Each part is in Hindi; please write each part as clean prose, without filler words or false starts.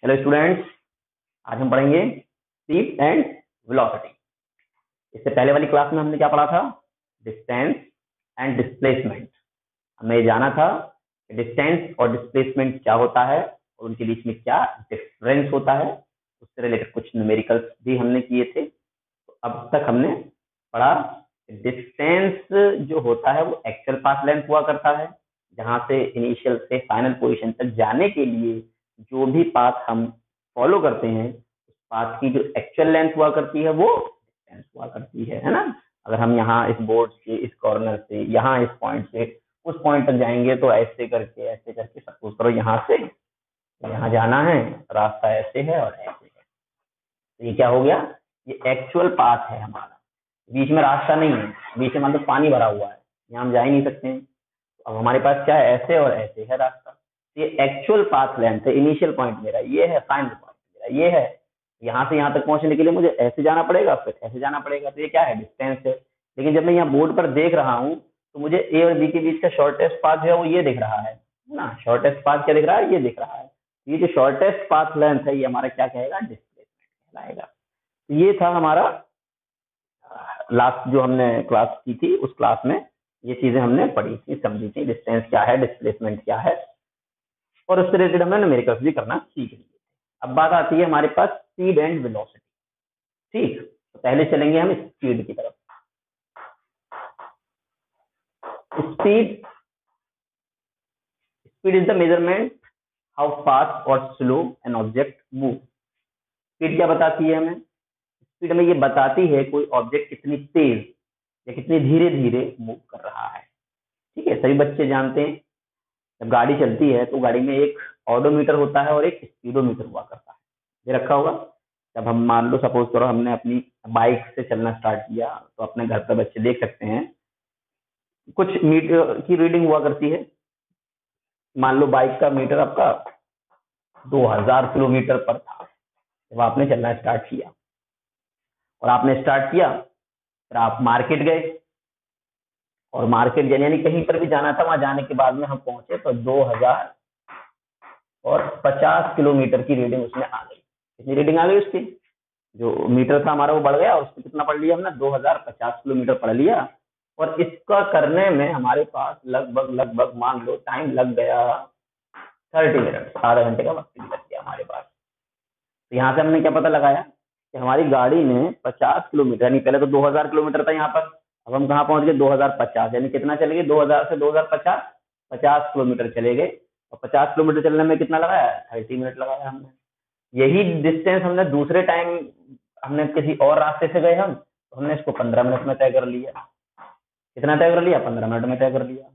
हेलो स्टूडेंट्स, आज हम पढ़ेंगे स्पीड एंड वेलोसिटी। इससे पहले वाली क्लास में हमने क्या पढ़ा था? Distance and displacement. हमें ये जाना था कि डिस्टेंस और डिस्प्लेसमेंट क्या होता है और उनके बीच में क्या डिफरेंस होता है। उससे रिलेटेड कुछ न्यूमेरिकल्स भी हमने किए थे। तो अब तक हमने पढ़ा डिस्टेंस जो होता है वो एक्चुअल पाथ लेंथ हुआ करता है, जहां से इनिशियल से फाइनल पोजीशन तक जाने के लिए जो भी पाथ हम फॉलो करते हैं उस पाथ की जो एक्चुअल लेंथ हुआ करती है वो डिस्टेंस हुआ करती है ना। अगर हम यहाँ इस बोर्ड से इस कॉर्नर से यहाँ इस पॉइंट से उस पॉइंट तक जाएंगे तो ऐसे करके सपोज करो यहाँ से यहाँ जाना है, रास्ता ऐसे है और ऐसे है। तो ये क्या हो गया? ये एक्चुअल पाथ है हमारा, बीच में रास्ता नहीं है, बीच में मतलब पानी भरा हुआ है, यहाँ हम जा ही नहीं सकते हैं। अब हमारे पास क्या है? ऐसे और ऐसे है रास्ता। ये एक्चुअल पाथ लेंथ है। इनिशियल पॉइंट मेरा ये है, फाइनल पॉइंट मेरा ये है। यहाँ से यहाँ तक पहुंचने के लिए मुझे ऐसे जाना पड़ेगा, फिर ऐसे जाना पड़ेगा। तो ये क्या है? डिस्टेंस है। लेकिन जब मैं यहाँ बोर्ड पर देख रहा हूँ तो मुझे ए और बी के बीच का शॉर्टेस्ट पाथ है वो ये दिख रहा है ना। शॉर्टेस्ट पाथ क्या दिख रहा है? ये दिख रहा है। ये जो शॉर्टेस्ट पाथ लेंथ है ये हमारा क्या कहेगा? डिस्प्लेसमेंट कहलाएगा। ये था हमारा लास्ट जो हमने क्लास की थी, उस क्लास में ये चीजें हमने पढ़ी थी, समझी थी। डिस्टेंस क्या है, डिस्प्लेसमेंट क्या है, और उससे रिलेटेड हमने न्यूमेरिकल्स भी करना सीख लिए। अब बात आती है हमारे पास स्पीड एंड वेलोसिटी। ठीक, तो पहले चलेंगे हम स्पीड की तरफ। Speed speed is the measurement how fast और slow an object move. Speed क्या बताती है हमें? स्पीड हमें ये बताती है कोई ऑब्जेक्ट कितनी तेज या कितनी धीरे धीरे मूव कर रहा है। ठीक है, सभी बच्चे जानते हैं जब गाड़ी चलती है तो गाड़ी में एक ऑडोमीटर होता है और एक स्पीडोमीटर हुआ करता है, ये रखा होगा। जब हम मान लो सपोज करो हमने अपनी बाइक से चलना स्टार्ट किया तो अपने घर पर बच्चे देख सकते हैं कुछ मीटर की रीडिंग हुआ करती है। मान लो बाइक का मीटर आपका 2000 किलोमीटर पर था जब आपने चलना स्टार्ट किया, और आपने स्टार्ट किया फिर आप मार्केट गए, और मार्केट यानी कहीं पर भी जाना था, वहां जाने के बाद में हम पहुंचे तो 2050 किलोमीटर की रीडिंग उसमें आ गई। कितनी रीडिंग आ गई उसकी? जो मीटर था हमारा वो बढ़ गया और उसको कितना पढ़ लिया हमने? 2050 किलोमीटर पढ़ लिया। और इसका करने में हमारे पास लगभग मान लो टाइम लग गया 30 मिनट, आधा घंटे का वक्त भी लग गया हमारे पास। तो यहाँ से हमने क्या पता लगाया कि हमारी गाड़ी ने 50 किलोमीटर, यानी पहले तो 2000 किलोमीटर था यहाँ पर, अब हम कहाँ पहुंच गए? 2050। यानी कितना चले गए? 2000 से 2050 50 किलोमीटर चले गए। और 50 किलोमीटर चलने में कितना लगाया? 30 मिनट लगाया हमने। यही डिस्टेंस हमने दूसरे टाइम हमने किसी और रास्ते से गए हम, तो हमने इसको 15 मिनट में तय कर लिया। कितना तय कर लिया? 15 मिनट में तय कर लिया।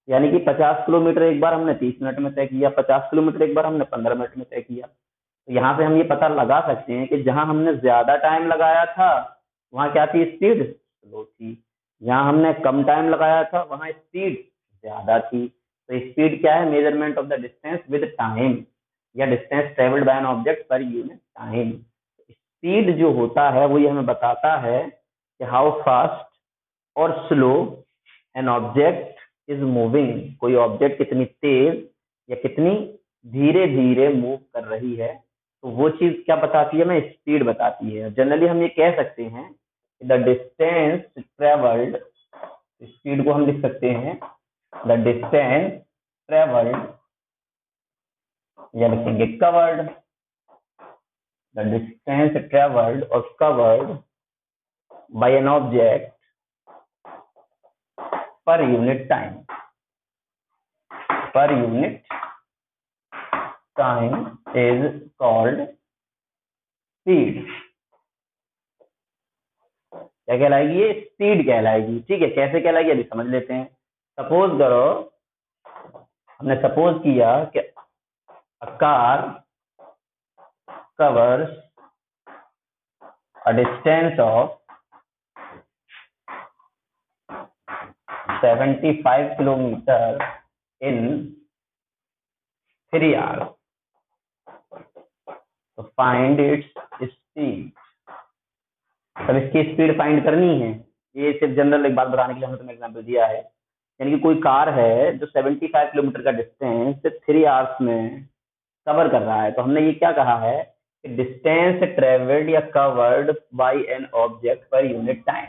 यानी कि 50 किलोमीटर एक बार हमने 30 मिनट में तय किया, 50 किलोमीटर एक बार हमने 15 मिनट में तय किया। तो यहाँ से हम ये पता लगा सकते हैं कि जहां हमने ज्यादा टाइम लगाया था वहां क्या थी? स्पीड स्लो थी। जहां हमने कम टाइम लगाया था वहां स्पीड ज्यादा थी। तो स्पीड क्या है? Measurement of the distance with time, या distance travelled by an object per unit time. Speed जो होता है वो ये हमें बताता है कि हाउ फास्ट और slow an object is moving. कोई ऑब्जेक्ट कितनी तेज या कितनी धीरे धीरे मूव कर रही है, तो वो चीज क्या बताती है? हमें स्पीड बताती है। जनरली हम ये कह सकते हैं द डिस्टेंस ट्रेवल्ड, स्पीड को हम लिख सकते हैं द डिस्टेंस ट्रेवल्ड, या लिखेंगे कवर्ड, द डिस्टेंस ट्रेवल्ड और covered by an object per unit time, पर unit time is called speed. क्या कहलाएगी? ये स्पीड कहलाएगी। ठीक है, कैसे कहलाएगी अभी समझ लेते हैं। सपोज करो हमने सपोज किया कि a car covers a distance of 75 kilometre in 3 hours, तो फाइंड इट्स स्पीड। तब इसकी स्पीड फाइंड करनी है। ये सिर्फ जनरल एक बात बताने के लिए हमने तुम्हें एग्जांपल दिया है। यानी कि कोई कार है जो 75 किलोमीटर का डिस्टेंस 3 आवर्स में कवर कर रहा है। तो हमने ये क्या कहा है कि डिस्टेंस ट्रेवल्ड या covered by an object per unit time.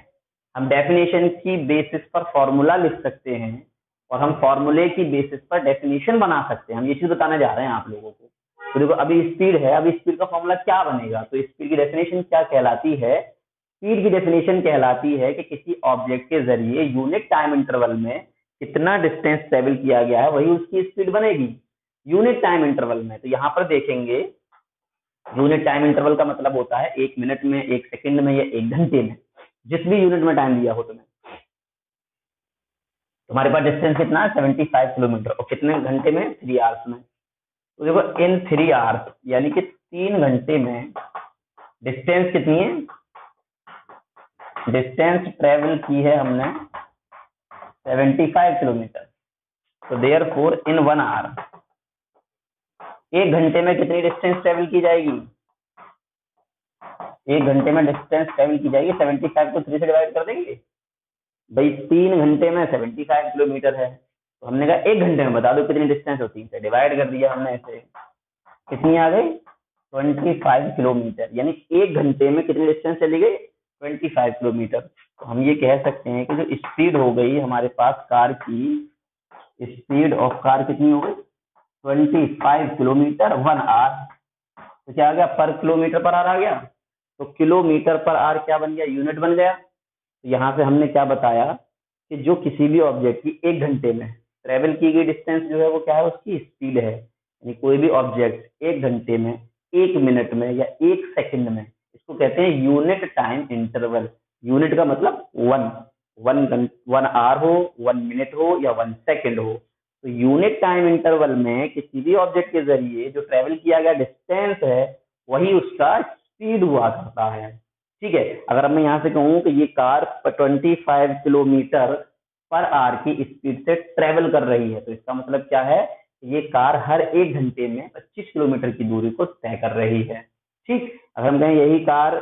हम डेफिनेशन की बेसिस पर फॉर्मूला लिख सकते हैं और हम फॉर्मूले की बेसिस पर डेफिनेशन बना सकते हैं। हम ये चीज बताने जा रहे हैं आप लोगों को। तो देखो अभी स्पीड है, अभी स्पीड का फॉर्मूला क्या बनेगा, तो स्पीड की डेफिनेशन क्या कहलाती है, स्पीड की डेफिनेशन कहलाती है कि किसी ऑब्जेक्ट के जरिए यूनिट टाइम इंटरवल में कितना डिस्टेंस ट्रेवल किया गया है वही उसकी स्पीड बनेगी यूनिट टाइम इंटरवल में। तो यहाँ पर देखेंगे यूनिट टाइम इंटरवल का मतलब होता है 1 मिनट में, 1 सेकंड में या 1 घंटे में, जिस भी यूनिट में टाइम दिया हो तुम्हें। तुम्हारे पास डिस्टेंस कितना है 75 किलोमीटर और कितने घंटे में 3 आवर्स में। तो देखो इन 3 आवर्स यानी कि 3 घंटे में डिस्टेंस कितनी है, डिस्टेंस ट्रेवल की है हमने 75 किलोमीटर। तो देयरफॉर इन 1 आवर 1 घंटे में कितनी डिस्टेंस ट्रेवल की जाएगी, 1 घंटे में डिस्टेंस ट्रेवल की जाएगी 75 को 3 से डिवाइड कर देंगे भाई, 3 घंटे में 75 किलोमीटर है। तो हमने कहा 1 घंटे में बता दो कितनी डिस्टेंस होती है, डिवाइड कर दिया हमने ऐसे, कितनी आ गई 25 किलोमीटर, यानी 1 घंटे में कितनी डिस्टेंस चली गई 25 किलोमीटर। तो हम ये कह सकते हैं कि जो स्पीड हो गई हमारे पास कार की, स्पीड ऑफ कार कितनी हो गई 25 किलोमीटर 1 आवर। तो क्या आ गया पर किलोमीटर पर आवर आ गया, तो किलोमीटर पर आवर क्या बन गया, यूनिट बन गया। तो यहाँ से हमने क्या बताया कि जो किसी भी ऑब्जेक्ट की 1 घंटे में ट्रेवल की गई डिस्टेंस जो है वो क्या है, उसकी स्पीड है। यानी कोई भी ऑब्जेक्ट 1 घंटे में, 1 मिनट में या 1 सेकंड में, इसको कहते हैं यूनिट टाइम इंटरवल। यूनिट का मतलब 1 आवर हो, 1 मिनट हो या 1 सेकंड हो। तो यूनिट टाइम इंटरवल में किसी भी ऑब्जेक्ट के जरिए जो ट्रेवल किया गया डिस्टेंस है वही उसका स्पीड हुआ करता है। ठीक है, अगर मैं यहाँ से कहूँ कि ये कार 25 किलोमीटर पर आवर की स्पीड से ट्रेवल कर रही है, तो इसका मतलब क्या है, ये कार हर 1 घंटे में 25 किलोमीटर की दूरी को तय कर रही है। ठीक, अगर हम कहें यही कार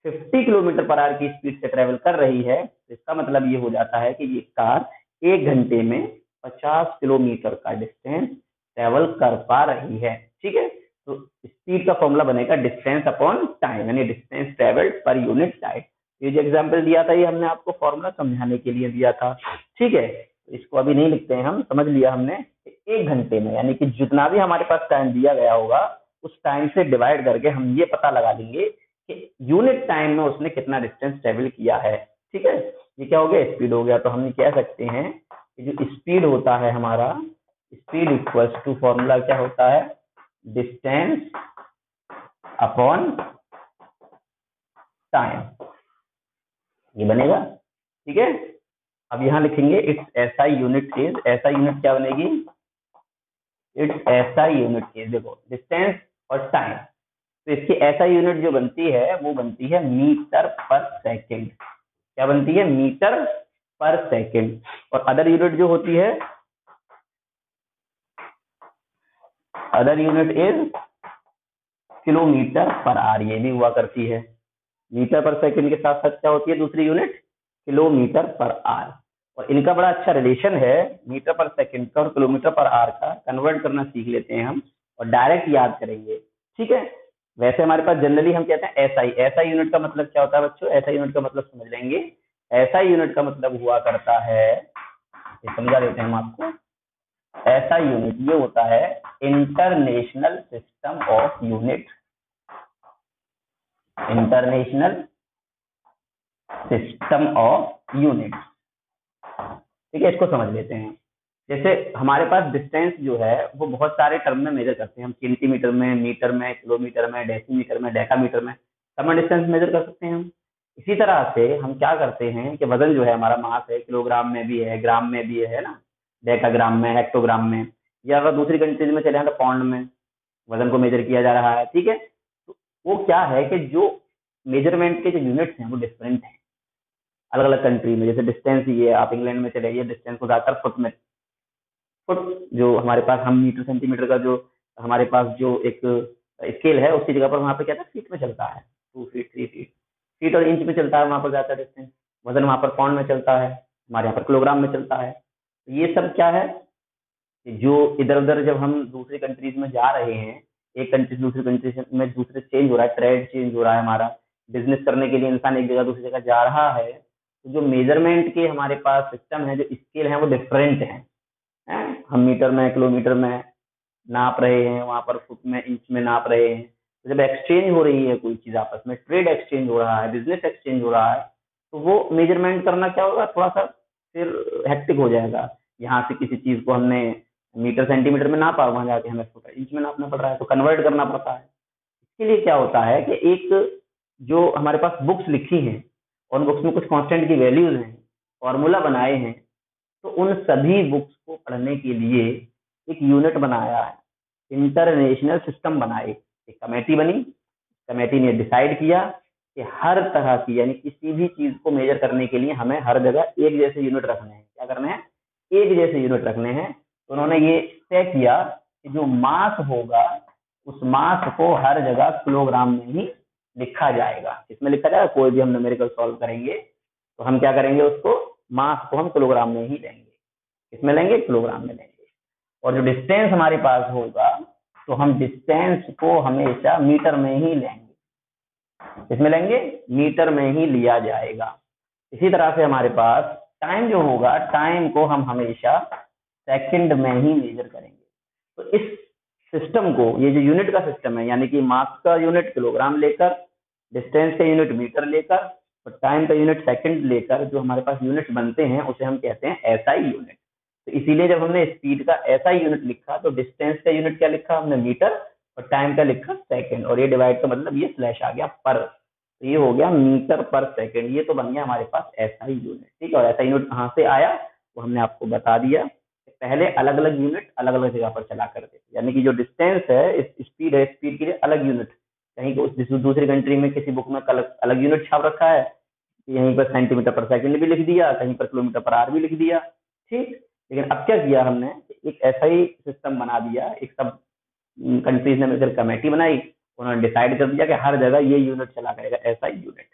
50 किलोमीटर पर आवर की स्पीड से ट्रेवल कर रही है, तो इसका मतलब ये हो जाता है कि ये कार 1 घंटे में 50 किलोमीटर का डिस्टेंस ट्रेवल कर पा रही है। ठीक है, तो स्पीड का फॉर्मूला बनेगा डिस्टेंस अपॉन टाइम, यानी डिस्टेंस ट्रेवल्ड पर यूनिट टाइम। ये जो एग्जांपल दिया था ये हमने आपको फॉर्मूला समझाने के लिए दिया था। ठीक है, तो इसको अभी नहीं लिखते हैं, हम समझ लिया हमने 1 घंटे में, यानी कि जितना भी हमारे पास टाइम दिया गया होगा उस टाइम से डिवाइड करके हम ये पता लगा लेंगे कि यूनिट टाइम में उसने कितना डिस्टेंस ट्रेवल किया है। ठीक है, ये क्या हो गया, स्पीड हो गया। तो हम कह सकते हैं कि जो स्पीड होता है हमारा, स्पीड इक्वल्स टू फॉर्मूला क्या होता है, डिस्टेंस अपॉन टाइम, ये बनेगा। ठीक है, अब यहां लिखेंगे it's SI unit is, SI unit क्या बनेगी, इट्स एसआई यूनिट इज, देखो डिस्टेंस और टाइम, तो इसकी एसआई यूनिट जो बनती है वो बनती है मीटर पर सेकेंड। क्या बनती है, मीटर पर सेकेंड। और अदर यूनिट जो होती है, other unit is kilometre per our, ये भी हुआ करती है। मीटर पर सेकंड के साथ साथ क्या होती है दूसरी यूनिट, किलोमीटर पर आवर। और इनका बड़ा अच्छा रिलेशन है, मीटर पर सेकंड का और किलोमीटर पर आवर का कन्वर्ट करना सीख लेते हैं हम और डायरेक्ट याद करेंगे। ठीक है, वैसे हमारे पास जनरली हम कहते हैं एसआई, एसआई यूनिट का मतलब क्या होता है बच्चों, एसआई यूनिट का मतलब समझ लेंगे। एसआई यूनिट का मतलब हुआ करता है, ये समझा देते हैं हम आपको, ऐसा यूनिट ये होता है international system of unit, international system of unit. ठीक है, इसको समझ लेते हैं। जैसे हमारे पास डिस्टेंस जो है वो बहुत सारे टर्म में मेजर करते हैं हम, सेंटीमीटर में, मीटर में, किलोमीटर में, डेसीमीटर में, डेकामीटर में, सब में डिस्टेंस मेजर कर सकते हैं हम। इसी तरह से हम क्या करते हैं कि वजन जो है हमारा, मास है, किलोग्राम में भी है, ग्राम में भी है ना, डेकाग्राम में, हेक्टोग्राम में, या अगर दूसरी कंट्रीज में चले तो पाउंड में वजन को मेजर किया जा रहा है। ठीक है, तो वो क्या है कि जो मेजरमेंट के जो यूनिट्स हैं वो डिफरेंट हैं अलग अलग कंट्री में। जैसे डिस्टेंस ये आप इंग्लैंड में चले जाइए, डिस्टेंस को ज्यादातर फुट में, फुट जो हमारे पास हम मीटर सेंटीमीटर का जो हमारे पास जो एक स्केल है उसकी जगह पर वहां पे क्या था, फीट में चलता है, 2 फीट 3 फीट, फीट और इंच में चलता है वहां पर ज्यादा डिस्टेंस। वजन वहां पर पाउंड में चलता है, हमारे यहाँ पर किलोग्राम में चलता है। तो ये सब क्या है, जो इधर उधर जब हम दूसरी कंट्रीज में जा रहे हैं एक कंट्री से दूसरी कंट्री में दूसरे चेंज हो रहा है, ट्रेड चेंज हो रहा है, हमारा बिजनेस करने के लिए इंसान एक जगह दूसरी जगह जा रहा है, तो जो मेजरमेंट के हमारे पास सिस्टम है, जो स्केल है, वो डिफरेंट है। हम मीटर में, किलोमीटर में नाप रहे हैं, वहां पर फुट में, इंच में नाप रहे हैं। तो जब एक्सचेंज हो रही है कोई चीज आपस में, ट्रेड एक्सचेंज हो रहा है, बिजनेस एक्सचेंज हो रहा है, तो वो मेजरमेंट करना क्या होगा, थोड़ा सा फिर हेक्टिक हो जाएगा। यहाँ से किसी चीज को हमने मीटर सेंटीमीटर में नापा, वहां जाके हमें फुट इंच में नापना पड़ रहा है, तो कन्वर्ट करना पड़ता है। इसके लिए क्या होता है कि एक जो हमारे पास बुक्स लिखी हैं, और उन बुक्स में कुछ कांस्टेंट की वैल्यूज हैं, फॉर्मूला बनाए हैं, तो उन सभी बुक्स को पढ़ने के लिए एक यूनिट बनाया है, इंटरनेशनल सिस्टम बनाए। एक कमेटी बनी, कमेटी ने डिसाइड किया कि हर तरह की, यानी किसी भी चीज को मेजर करने के लिए हमें हर जगह एक जैसे यूनिट रखने हैं। क्या करने हैं? एक जैसे यूनिट रखने हैं। तो उन्होंने ये तय किया कि जो मास होगा, उस मास को हर जगह किलोग्राम में ही लिखा जाएगा। इसमें लिखा जाएगा, कोई भी हम न्यूमेरिकल सॉल्व करेंगे तो हम क्या करेंगे, उसको मास को हम किलोग्राम में ही लेंगे। किसमें लेंगे? किलोग्राम में लेंगे। और जो डिस्टेंस हमारे पास होगा, तो हम डिस्टेंस को हमेशा मीटर में ही लेंगे। इसमें लेंगे, मीटर में ही लिया जाएगा। इसी तरह से हमारे पास टाइम जो होगा, टाइम को हम हमेशा सेकंड में ही मेजर करेंगे। तो इस सिस्टम को, ये जो यूनिट का सिस्टम है, यानी कि मास का यूनिट किलोग्राम लेकर, डिस्टेंस का यूनिट मीटर लेकर, और टाइम का यूनिट सेकंड लेकर, जो हमारे पास यूनिट बनते हैं, उसे हम कहते हैं एसआई यूनिट। तो इसीलिए जब हमने स्पीड का एसआई यूनिट लिखा, तो डिस्टेंस का यूनिट क्या लिखा हमने? मीटर। और टाइम का लिखा सेकंड। और ये डिवाइड का मतलब ये स्लैश आ गया पर, तो ये हो गया मीटर पर सेकंड। ये तो बन गया हमारे पास एसआई यूनिट। ठीक है। और एसआई यूनिट कहाँ से आया वो हमने आपको बता दिया। पहले अलग अलग यूनिट अलग अलग जगह पर चला करते थे, यानी कि जो डिस्टेंस है, स्पीड है, स्पीड के लिए अलग यूनिट, कहीं को दूसरी कंट्री में किसी बुक में अलग यूनिट छाप रखा है, यहीं पर सेंटीमीटर पर सेकंड भी लिख दिया, कहीं पर किलोमीटर पर आवर भी लिख दिया। ठीक। लेकिन अब क्या किया हमने, एक ऐसा ही सिस्टम बना दिया। एक सब कंट्रीज ने मिलकर कमेटी बनाई, उन्होंने डिसाइड कर दिया कि हर जगह ये यूनिट चला करेगा, ऐसा यूनिट।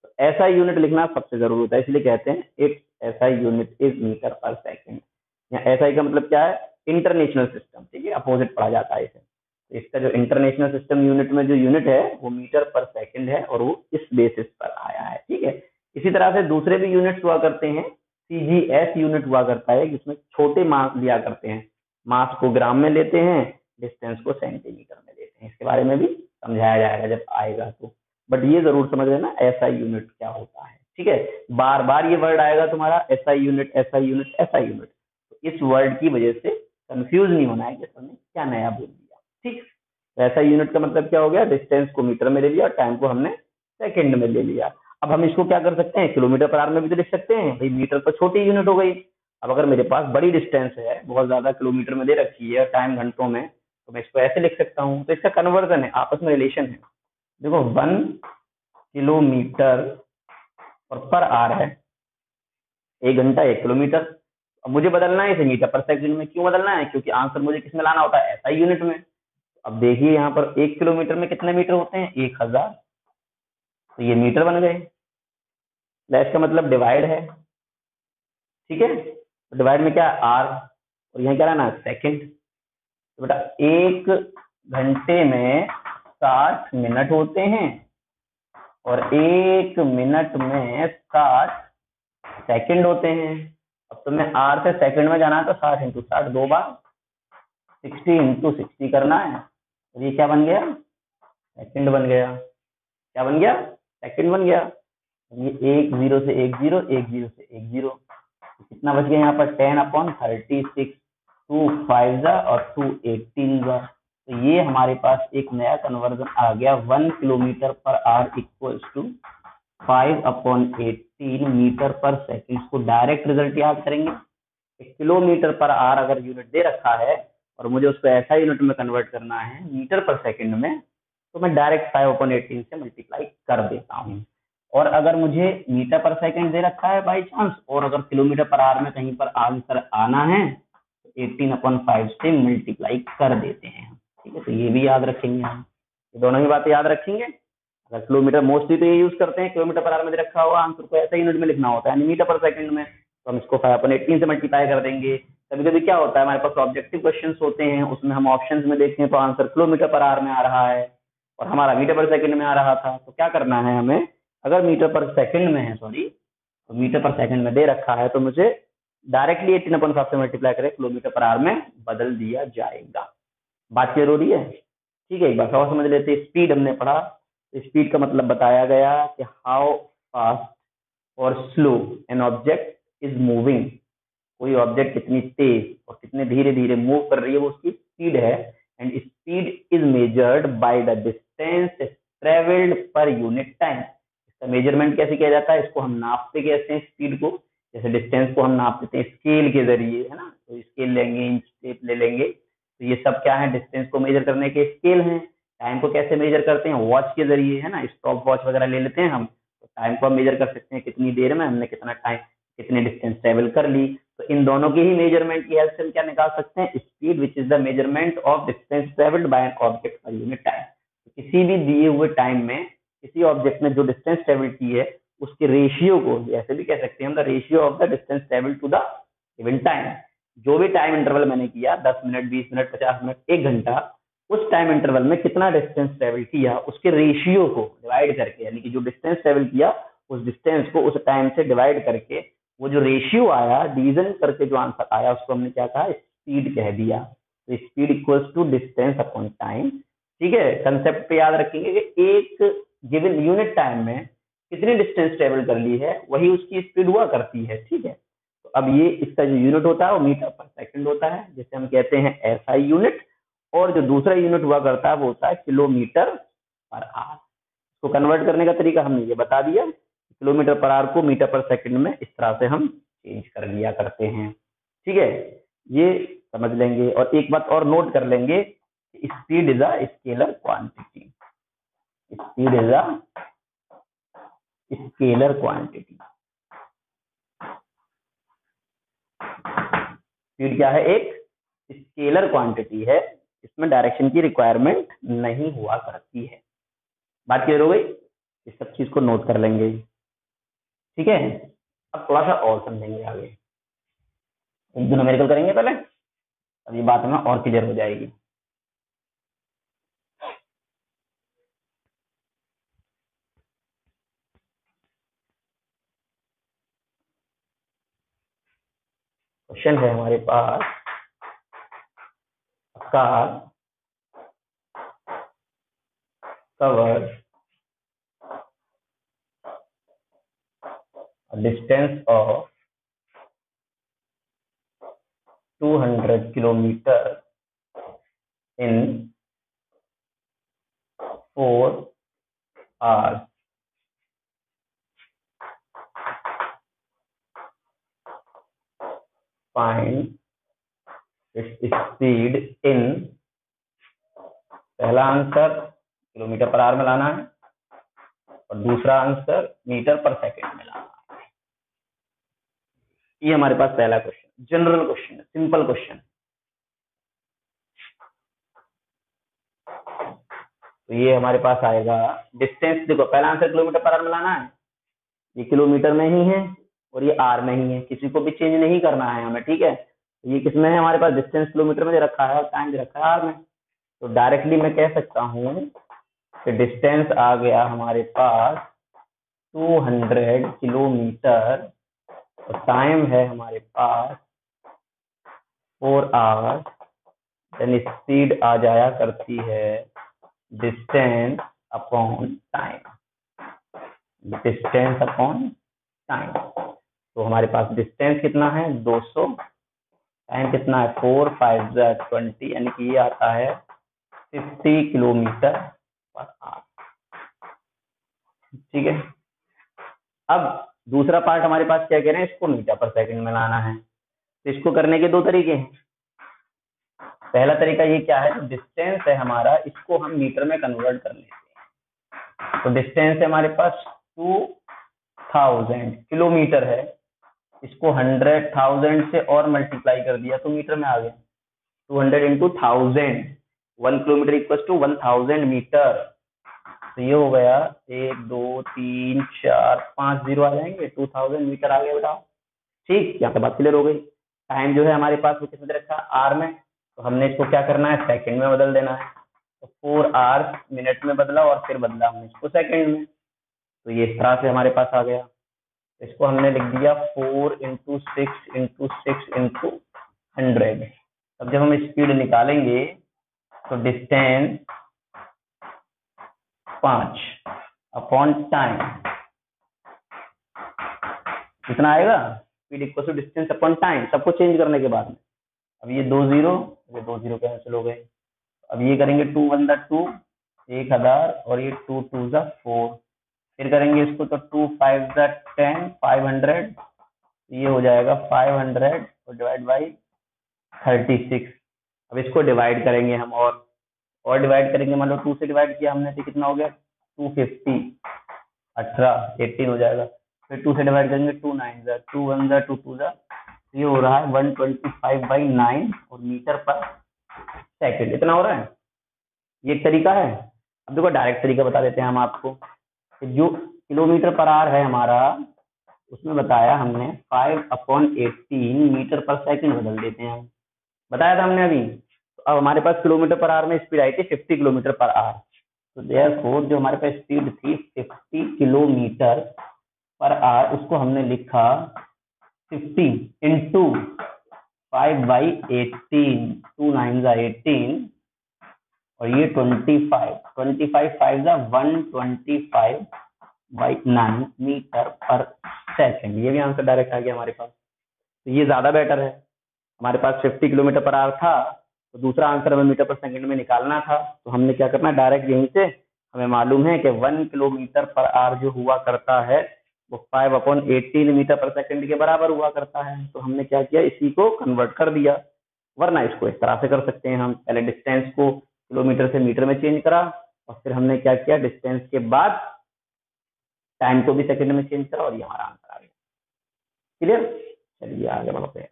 तो ऐसा यूनिट लिखना सबसे जरूरी होता है, इसलिए कहते हैं एक ऐसा unit is metre per second. या एसआई का मतलब क्या है? International system. ठीक है, अपोजिट पढ़ा जाता है इसे। तो इसका जो इंटरनेशनल सिस्टम यूनिट में जो यूनिट है वो मीटर पर सेकंड है, और वो इस बेसिस पर आया है। ठीक है। इसी तरह से दूसरे भी यूनिट्स हुआ करते हैं। सीजीएस यूनिट हुआ करता है, जिसमें छोटे मास लिया करते हैं, मास को ग्राम में लेते हैं, डिस्टेंस को सेंटीमीटर में लेते हैं। इसके बारे में भी समझाया जाएगा जब आएगा तो, बट ये जरूर समझ लेना एसआई यूनिट क्या होता है। ठीक है। बार बार ये वर्ड आएगा तुम्हारा, SI unit, SI unit, SI unit. इस वर्ड की वजह से कंफ्यूज नहीं होना है कि हमने क्या नया बोल दिया। ठीक। तो ऐसा यूनिट का मतलब क्या हो गया? डिस्टेंस को मीटर में ले लिया और टाइम को हमने सेकंड में ले लिया। अब हम इसको क्या कर सकते हैं? किलोमीटर पर आवर में भी तो लिख सकते हैं भाई, मीटर पर छोटी यूनिट हो गई। अब अगर मेरे पास बड़ी डिस्टेंस है, बहुत ज्यादा किलोमीटर में दे रखी है, टाइम घंटों में, तो मैं इसको ऐसे लिख सकता हूँ। तो इसका कन्वर्जन है, आपस में रिलेशन है। देखो 1 किलोमीटर और पर आवर है, 1 घंटा 1 किलोमीटर। अब मुझे बदलना है इसे मीटर पर सेकंड में। क्यों बदलना है? क्योंकि आंसर मुझे किस में लाना होता है? एसआई यूनिट में। अब देखिए यहाँ पर 1 किलोमीटर में कितने मीटर होते हैं? 1000। तो ये मीटर बन गए। स्लैश का मतलब डिवाइड है। ठीक है। तो डिवाइड में क्या? आर, और यहाँ क्या रहना? सेकंड। तो बेटा 1 घंटे में 60 मिनट होते हैं, और 1 मिनट में 60 सेकंड होते हैं। अब तुम्हें आर से सेकंड में जाना है, तो 60 इंटू 60, 2 बार 60 इंटू 60 करना है। और ये क्या बन गया? सेकंड बन गया। क्या बन गया? सेकंड बन गया। ये 1 0 से 1 0, 1 0 से 1 0, कितना बच गया यहाँ पर? 10/36, 2 5 और 2 18। तो ये हमारे पास एक नया कन्वर्जन आ गया। 1 kilometre per hour equals to 5/18 metre per second. इसको डायरेक्ट रिजल्ट याद करेंगे। किलोमीटर पर आवर अगर यूनिट दे रखा है और मुझे उसको ऐसा यूनिट में कन्वर्ट करना है मीटर पर सेकंड में, तो मैं डायरेक्ट 5/18 से मल्टीप्लाई कर देता हूँ। और अगर मुझे मीटर पर सेकंड दे रखा है बाई चांस, और अगर किलोमीटर पर आवर में कहीं पर आंसर आना है, तो 18/5 से मल्टीप्लाई कर देते हैं। ठीक है। तो ये भी याद रखेंगे हम, ये दोनों ही बातें याद रखेंगे। अगर किलोमीटर, मोस्टली तो ये यूज करते हैं, किलोमीटर पर आवर में दे रखा हुआ आंसर को ऐसा यूनिट में लिखना होता है, मीटर पर सेकंड में, तो हम इसको 5/18 से मल्टीप्लाई कर देंगे। कभी कभी क्या होता है, हमारे पास ऑब्जेक्टिव क्वेश्चंस होते हैं, उसमें हम ऑप्शंस में देखें तो आंसर किलोमीटर पर आवर में आ रहा है और हमारा मीटर पर सेकंड में आ रहा था। तो क्या करना है हमें, अगर मीटर पर सेकंड में है, सॉरी, तो मीटर पर सेकंड में दे रखा है तो मुझे डायरेक्टली 18/5 से मल्टीप्लाई करके किलोमीटर पर आवर में बदल दिया जाएगा। बात क्लियर हो रही है? ठीक है, एक बार और समझ लेते हैं। स्पीड हमने पढ़ा, स्पीड का मतलब बताया गया कि हाउ फास्ट और slow an object is moving, कोई ऑब्जेक्ट कितनी तेज और कितने धीरे धीरे मूव कर रही है, वो उसकी स्पीड है। And speed is measured by the distance travelled पर यूनिट टाइम। इसका मेजरमेंट कैसे किया जाता है, इसको हम नापते कैसे हैं स्पीड को, जैसे डिस्टेंस को हम नापते हैं स्केल के जरिए, है ना, तो स्केल लेंगे, इंच टेप ले लेंगे, तो ये सब क्या है, डिस्टेंस को मेजर करने के स्केल हैं। टाइम को कैसे मेजर करते हैं, वॉच के जरिए, है ना, स्टॉप वॉच वगैरह ले लेते हैं हम, तो टाइम को हम मेजर कर सकते हैं कितनी देर में हमने कितना टाइम कितनी डिस्टेंस ट्रेवल कर ली। तो इन दोनों की ही मेजरमेंट की हेल्प से हम क्या निकाल सकते हैं, speed which is the measurement of distance travelled by an object per unit time. तो किसी भी दिए हुए टाइम में किसी ऑब्जेक्ट ने जो डिस्टेंस ट्रेवल की है उसके रेशियो को, ऐसे भी कह सकते हैं हम, the ratio of the distance travel to the given time. जो भी टाइम इंटरवल मैंने किया, 10 मिनट, 20 मिनट, 50 मिनट, 1 घंटा, उस टाइम इंटरवल में कितना डिस्टेंस ट्रेवल किया उसके रेशियो को डिवाइड करके, यानी कि जो डिस्टेंस ट्रेवल किया उस डिस्टेंस को उस टाइम से डिवाइड करके वो जो रेशियो आया, डिवीजन करके जो आंसर आया, उसको हमने क्या कहा, स्पीड कह दिया। तो speed equals to distance upon time. ठीक है, कंसेप्ट पे याद रखेंगे कि एक गिवन यूनिट टाइम में कितनी डिस्टेंस ट्रेवल कर ली है वही उसकी स्पीड हुआ करती है। ठीक है, तो अब ये इसका जो यूनिट होता है वो मीटर पर सेकंड होता है, जिसे हम कहते हैं एसआई यूनिट, और जो दूसरा यूनिट हुआ करता है वो होता है किलोमीटर पर आवर। इसको कन्वर्ट करने का तरीका हमने ये बता दिया, किलोमीटर पर आवर को मीटर पर सेकंड में इस तरह से हम चेंज कर लिया करते हैं। ठीक है, ये समझ लेंगे। और एक बात और नोट कर लेंगे, speed is a scalar quantity. Speed is a scalar quantity. Speed क्या है, एक स्केलर क्वांटिटी है, इसमें डायरेक्शन की रिक्वायरमेंट नहीं हुआ करती है। बात क्लियर हो गई? इस सब चीज को नोट कर लेंगे। ठीक है, अब थोड़ा सा और समझेंगे आगे, एक दो न्यूमेरिकल करेंगे पहले, अब ये बात हमें और क्लियर हो जाएगी। क्वेश्चन है हमारे पास, car cover distance of 200 kilometre in 4 hours. Find its speed in, पहला आंसर किलोमीटर पर आवर में लाना है और दूसरा आंसर मीटर पर सेकंड में लाना है। ये हमारे पास पहला क्वेश्चन, जनरल क्वेश्चन है, सिंपल क्वेश्चन। तो ये हमारे पास आएगा डिस्टेंस, देखो पहला आंसर किलोमीटर पर आवर में लाना है, ये किलोमीटर में ही है और ये आर में ही है, किसी को भी चेंज नहीं करना है हमें। ठीक है, ये किसमें है, हमारे पास डिस्टेंस किलोमीटर में दे रखा है और टाइम दे रखा है आर में। तो डायरेक्टली मैं कह सकता हूँ कि डिस्टेंस आ गया हमारे पास 200 किलोमीटर और टाइम है हमारे पास 4 आवर्स। देन स्पीड आ जाया करती है distance upon time, distance upon time. तो हमारे पास डिस्टेंस कितना है 200, टाइम कितना है 4 5 20, यानी कि ये आता है 50 किलोमीटर पर आवर। ठीक है, अब दूसरा पार्ट हमारे पास क्या कह रहे हैं, इसको मीटर पर सेकंड में लाना है। तो इसको करने के दो तरीके हैं। पहला तरीका ये क्या है, डिस्टेंस है हमारा, इसको हम मीटर में कन्वर्ट कर लेते हैं। तो डिस्टेंस है हमारे पास 2000 किलोमीटर है, इसको 100,000 से और मल्टीप्लाई कर दिया तो मीटर में आ गया। 200 into 1000, 1 kilometre equal to 1000 metre. तो ये हो गया 1 2 3 4 5 जीरो आ जाएंगे, 2000 मीटर आ गया बेटा। ठीक, यहाँ पे बात क्लियर हो गई। टाइम जो है हमारे पास वो किस में रखा है, आर में, तो हमने इसको क्या करना है, सेकंड में बदल देना है। तो 4 आवर्स मिनट में बदला और फिर बदला हमने इसको सेकंड में, तो ये इस तरह से हमारे पास आ गया। इसको हमने लिख दिया 4 × 6 × 6 × 100। अब जब हम स्पीड निकालेंगे तो डिस्टेंस 5 अपॉन टाइम कितना आएगा, speed equal to distance upon time, सबको चेंज करने के बाद में। अब ये 2 0, ये 2 0 कैंसिल हो गए। अब ये करेंगे 2 1 2 1000 और ये 2 2 4, फिर करेंगे इसको तो 2 5 10 500, ये हो जाएगा 500 और डिवाइड बाई 36। अब इसको डिवाइड करेंगे हम और डिवाइड करेंगे, मान लो 2 से डिवाइड किया हमने तो कितना हो गया 250, 18 हो जाएगा। फिर 2 से डिवाइड करेंगे 2 9 2 1 2 2 ये हो रहा है 125/9 और मीटर पर सेकंड, इतना हो रहा है। ये एक तरीका है। अब देखो डायरेक्ट तरीका बता देते हैं हम आपको, जो किलोमीटर पर आवर है हमारा, उसमें बताया हमने 5/18 मीटर पर सेकंड बदल देते हैं हम, बताया था हमने अभी। तो अब हमारे पास किलोमीटर पर आवर में स्पीड आई थी 50 किलोमीटर पर आवर, तो देयरफॉर जो हमारे पास स्पीड थी 50 किलोमीटर पर आवर, उसको हमने लिखा 50 इंटू 5/18, 2 9 18 और ये 25 5 125/9 मीटर पर सेकंड। ये भी आंसर डायरेक्ट आ गया हमारे पास, तो ये ज्यादा बेटर है। हमारे पास 50 किलोमीटर पर आवर था, तो दूसरा आंसर हमें मीटर पर सेकंड में निकालना था, तो हमने क्या करना, डायरेक्ट यहीं से हमें मालूम है कि 1 किलोमीटर पर आवर जो हुआ करता है वो 5/18 मीटर पर सेकंड के बराबर हुआ करता है। तो हमने क्या किया, इसी को कन्वर्ट कर दिया, वरना इसको इस तरह से कर सकते हैं हम, पहले डिस्टेंस को किलोमीटर से मीटर में चेंज करा और फिर हमने क्या किया, डिस्टेंस के बाद टाइम को भी सेकंड में चेंज करा और ये हमारा आंसर आ गया। क्लियर, चलिए आगे बढ़ते हैं।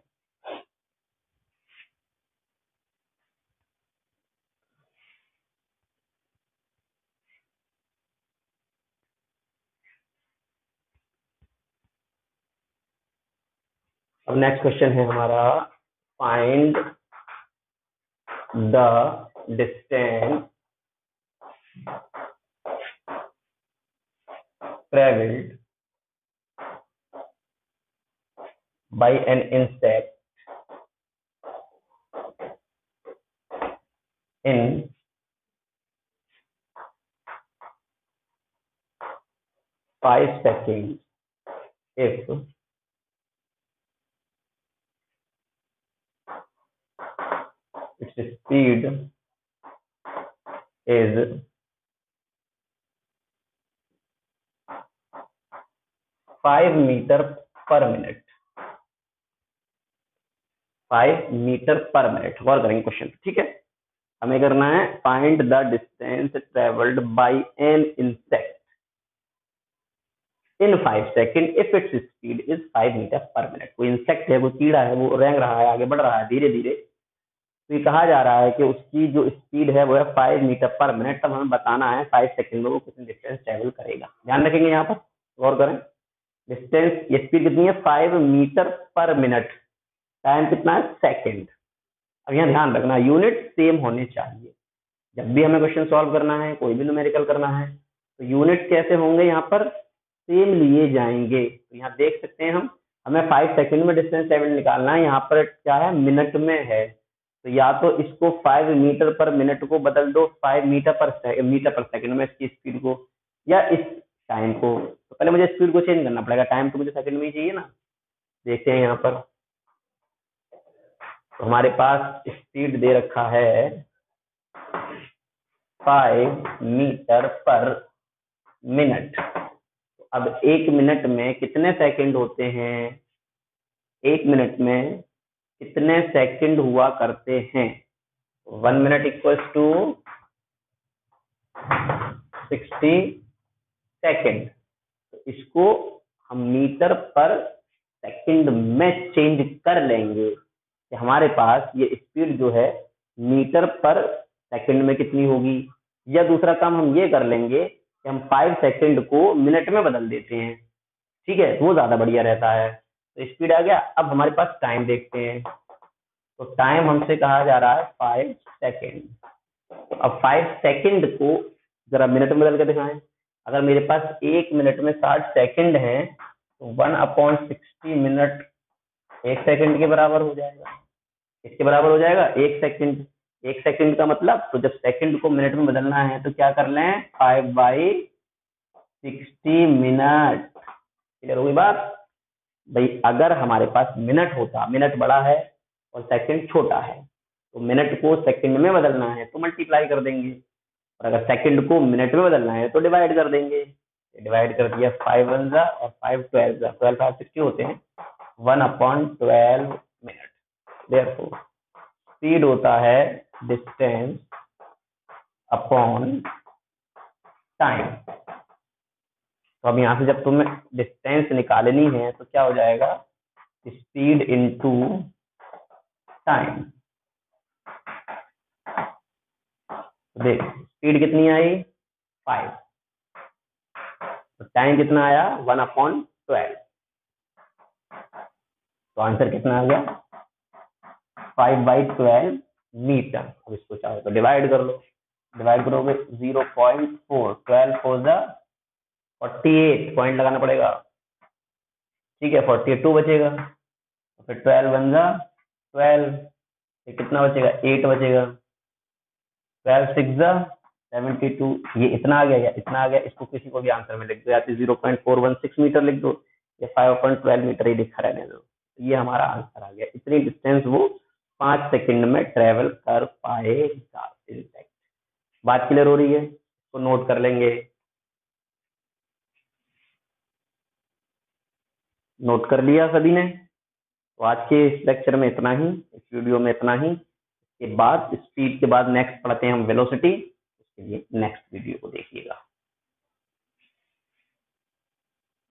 अब नेक्स्ट क्वेश्चन है हमारा, find the distance travelled by an insect in 5 seconds if its speed is 5 metre per minute. 5 metre per minute, गौर करेंगे क्वेश्चन, ठीक है। हमें करना है find the distance travelled by an insect in 5 second if its speed is 5 metre per minute. कोई इंसेक्ट है, वो कीड़ा है, वो रेंग रहा है, आगे बढ़ रहा है धीरे धीरे, तो ये कहा जा रहा है कि उसकी जो स्पीड है वो है 5 मीटर पर मिनट। तब हमें बताना है 5 सेकंड में वो कितनी डिस्टेंस ट्रेवल करेगा। ध्यान रखेंगे यहाँ पर, गौर करें, डिस्टेंस, ये स्पीड कितनी है 5 मीटर पर मिनट, टाइम कितना है सेकंड। अब यहाँ ध्यान रखना यूनिट सेम होने चाहिए। जब भी हमें क्वेश्चन सॉल्व करना है, कोई भी न्यूमेरिकल करना है, तो यूनिट कैसे होंगे, यहाँ पर सेम लिए जाएंगे। तो यहाँ देख सकते हैं हम, हमें 5 सेकंड में डिस्टेंस ट्रेवल निकालना है, यहाँ पर क्या है मिनट में है, तो या तो इसको 5 मीटर पर मिनट को बदल दो 5 मीटर पर सेकंड में इसकी स्पीड को, या इस टाइम को। तो पहले मुझे स्पीड को चेंज करना पड़ेगा, टाइम तो मुझे सेकंड में ही चाहिए ना। देखते हैं यहाँ पर, तो हमारे पास स्पीड दे रखा है 5 मीटर पर मिनट। अब 1 मिनट में कितने सेकंड होते हैं, 1 मिनट में कितने सेकंड हुआ करते हैं। 1 मिनट इक्वल्स टू 60 सेकंड। तो इसको हम मीटर पर सेकंड में चेंज कर लेंगे कि हमारे पास ये स्पीड जो है मीटर पर सेकंड में कितनी होगी। या दूसरा काम हम ये कर लेंगे कि हम 5 सेकंड को मिनट में बदल देते हैं, ठीक है, वो ज्यादा बढ़िया रहता है। तो स्पीड आ गया। अब हमारे पास टाइम देखते हैं, तो टाइम हमसे कहा जा रहा है 5 सेकेंड। तो अब 5 सेकेंड को जरा मिनट में बदल के दिखाएं। अगर मेरे पास 1 मिनट में 60 सेकेंड है तो 1/60 मिनट 1 सेकेंड के बराबर हो जाएगा। इसके बराबर हो जाएगा 1 सेकेंड। 1 सेकेंड का मतलब, तो जब सेकेंड को मिनट में बदलना है तो क्या कर लें, 5/60 मिनट। क्लियर होगी बात भाई। अगर हमारे पास मिनट होता, मिनट बड़ा है और सेकंड छोटा है, तो मिनट को सेकंड में बदलना है तो मल्टीप्लाई कर देंगे, और अगर सेकंड को मिनट में बदलना है तो डिवाइड कर देंगे। डिवाइड कर दिया, 5 1 जा और 5 12 जा, 12 5 60 होते हैं, 1/12 मिनट। देयरफॉर स्पीड होता है डिस्टेंस अपॉन टाइम। तो अब यहां से जब तुम्हें डिस्टेंस निकालनी है तो क्या हो जाएगा, स्पीड इनटू टाइम। देख स्पीड कितनी आई 5, तो टाइम कितना आया 1/12, तो आंसर कितना आ गया 5/12 मीटर। अब इसको चाहो तो डिवाइड कर लो, डिवाइड करोगे 0.4, 12 4 जा 48 पॉइंट लगाना पड़ेगा, ठीक है 48 बचेगा, फिर 12 1 जा 12, फिर कितना बचेगा 8 बचेगा, 12 6 जा 72, ये इतना आ गया या इतना आ गया। इसको किसी को भी आंसर में लिख दो, या तो 0.416 मीटर लिख दो या 5/12 मीटर ही लिखा रहने दो। ये हमारा आंसर आ गया, इतनी डिस्टेंस वो 5 सेकंड में ट्रेवल कर पाएगा। बात क्लियर हो रही है, इसको नोट कर लेंगे। नोट कर लिया सभी ने? तो आज के इस लेक्चर में इतना ही, इस वीडियो में इतना ही। इसके बाद स्पीड के बाद नेक्स्ट पढ़ते हैं हम वेलोसिटी, उसके लिए नेक्स्ट वीडियो को देखिएगा।